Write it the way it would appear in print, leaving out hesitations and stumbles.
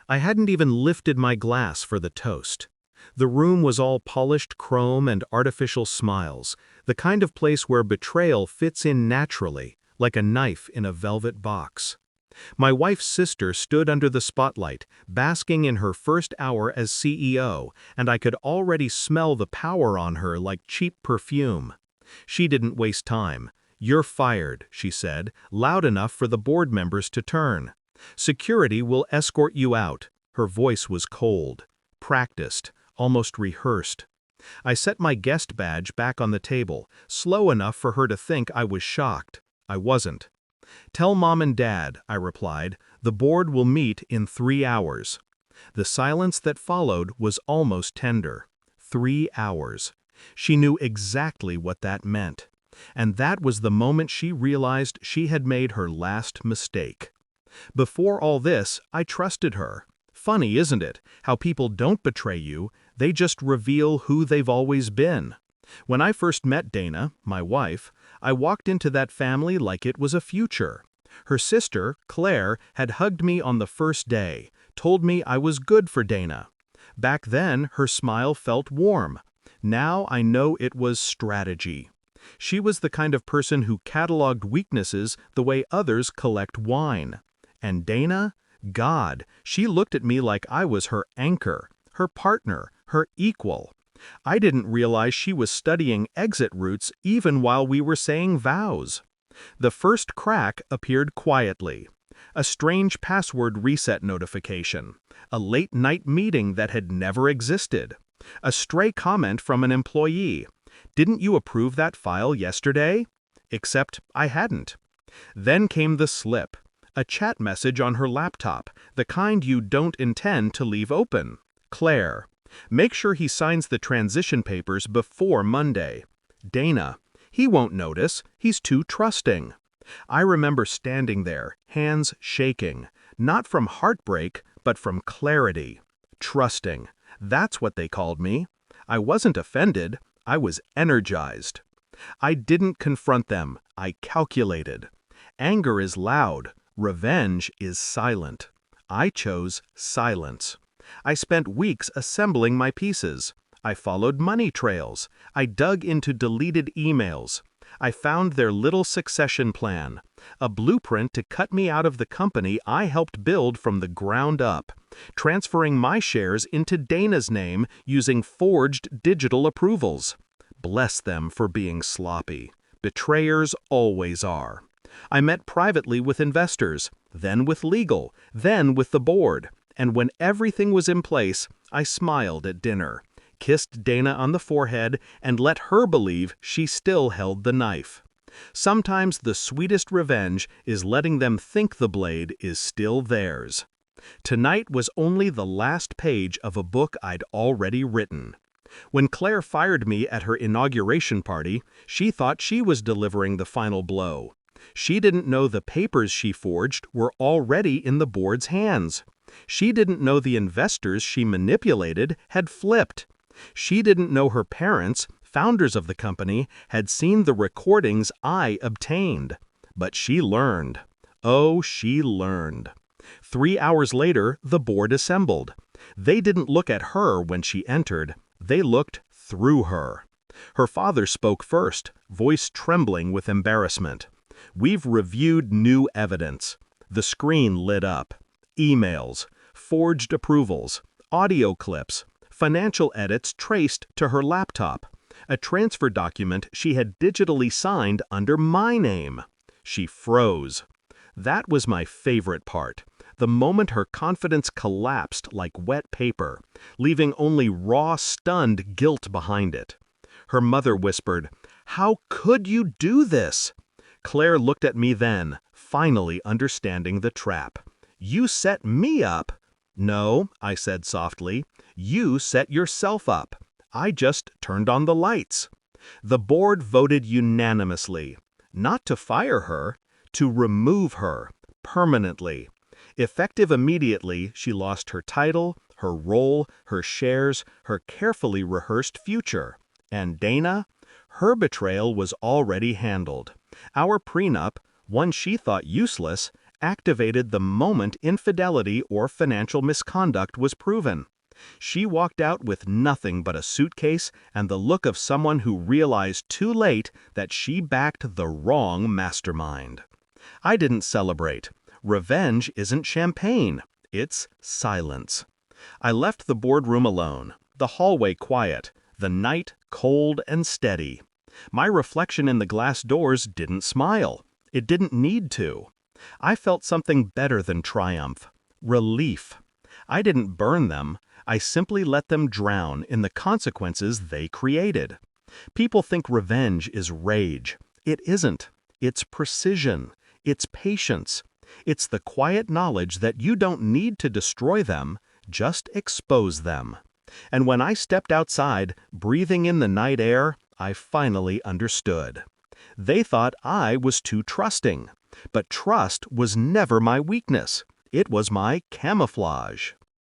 I hadn't even lifted my glass for the toast. The room was all polished chrome and artificial smiles, the kind of place where betrayal fits in naturally, like a knife in a velvet box. My wife's sister stood under the spotlight, basking in her first hour as CEO, and I could already smell the power on her like cheap perfume. She didn't waste time. "You're fired," she said, loud enough for the board members to turn. "Security will escort you out." Her voice was cold, practiced, almost rehearsed. I set my guest badge back on the table, slow enough for her to think I was shocked. I wasn't. "Tell Mom and Dad," I replied, "the board will meet in 3 hours." The silence that followed was almost tender. 3 hours. She knew exactly what that meant. And that was the moment she realized she had made her last mistake. Before all this, I trusted her. Funny, isn't it, how people don't betray you, they just reveal who they've always been. When I first met Dana, my wife, I walked into that family like it was a future. Her sister, Claire, had hugged me on the first day, told me I was good for Dana. Back then, her smile felt warm. Now I know it was strategy. She was the kind of person who cataloged weaknesses the way others collect wine. And Dana? God, she looked at me like I was her anchor, her partner, her equal. I didn't realize she was studying exit routes even while we were saying vows. The first crack appeared quietly. A strange password reset notification. A late-night meeting that had never existed. A stray comment from an employee. "Didn't you approve that file yesterday?" Except I hadn't. Then came the slip. A chat message on her laptop, the kind you don't intend to leave open. "Claire, make sure he signs the transition papers before Monday." Dana, "He won't notice, he's too trusting." I remember standing there, hands shaking, not from heartbreak, but from clarity. Trusting. That's what they called me. I wasn't offended, I was energized. I didn't confront them, I calculated. Anger is loud, revenge is silent. I chose silence. I spent weeks assembling my pieces. I followed money trails. I dug into deleted emails. I found their little succession plan, a blueprint to cut me out of the company I helped build from the ground up, transferring my shares into Dana's name using forged digital approvals. Bless them for being sloppy. Betrayers always are. I met privately with investors, then with legal, then with the board, and when everything was in place, I smiled at dinner, kissed Dana on the forehead, and let her believe she still held the knife. Sometimes the sweetest revenge is letting them think the blade is still theirs. Tonight was only the last page of a book I'd already written. When Claire fired me at her inauguration party, she thought she was delivering the final blow. She didn't know the papers she forged were already in the board's hands. She didn't know the investors she manipulated had flipped. She didn't know her parents, founders of the company, had seen the recordings I obtained. But she learned. Oh, she learned. 3 hours later, the board assembled. They didn't look at her when she entered. They looked through her. Her father spoke first, voice trembling with embarrassment. "We've reviewed new evidence." The screen lit up. Emails, forged approvals, audio clips, financial edits traced to her laptop, a transfer document she had digitally signed under my name. She froze. That was my favorite part. The moment her confidence collapsed like wet paper, leaving only raw, stunned guilt behind it. Her mother whispered, "How could you do this?" Claire looked at me then, finally understanding the trap. "You set me up." "No," I said softly, "you set yourself up. I just turned on the lights." The board voted unanimously, not to fire her, to remove her, permanently. Effective immediately, she lost her title, her role, her shares, her carefully rehearsed future. And Dana? Her betrayal was already handled. Our prenup, one she thought useless, activated the moment infidelity or financial misconduct was proven. She walked out with nothing but a suitcase and the look of someone who realized too late that she backed the wrong mastermind. I didn't celebrate. Revenge isn't champagne. It's silence. I left the boardroom alone, the hallway quiet, the night cold and steady. My reflection in the glass doors didn't smile. It didn't need to. I felt something better than triumph. Relief. I didn't burn them. I simply let them drown in the consequences they created. People think revenge is rage. It isn't. It's precision. It's patience. It's the quiet knowledge that you don't need to destroy them, just expose them. And when I stepped outside, breathing in the night air, I finally understood. They thought I was too trusting. But trust was never my weakness. It was my camouflage.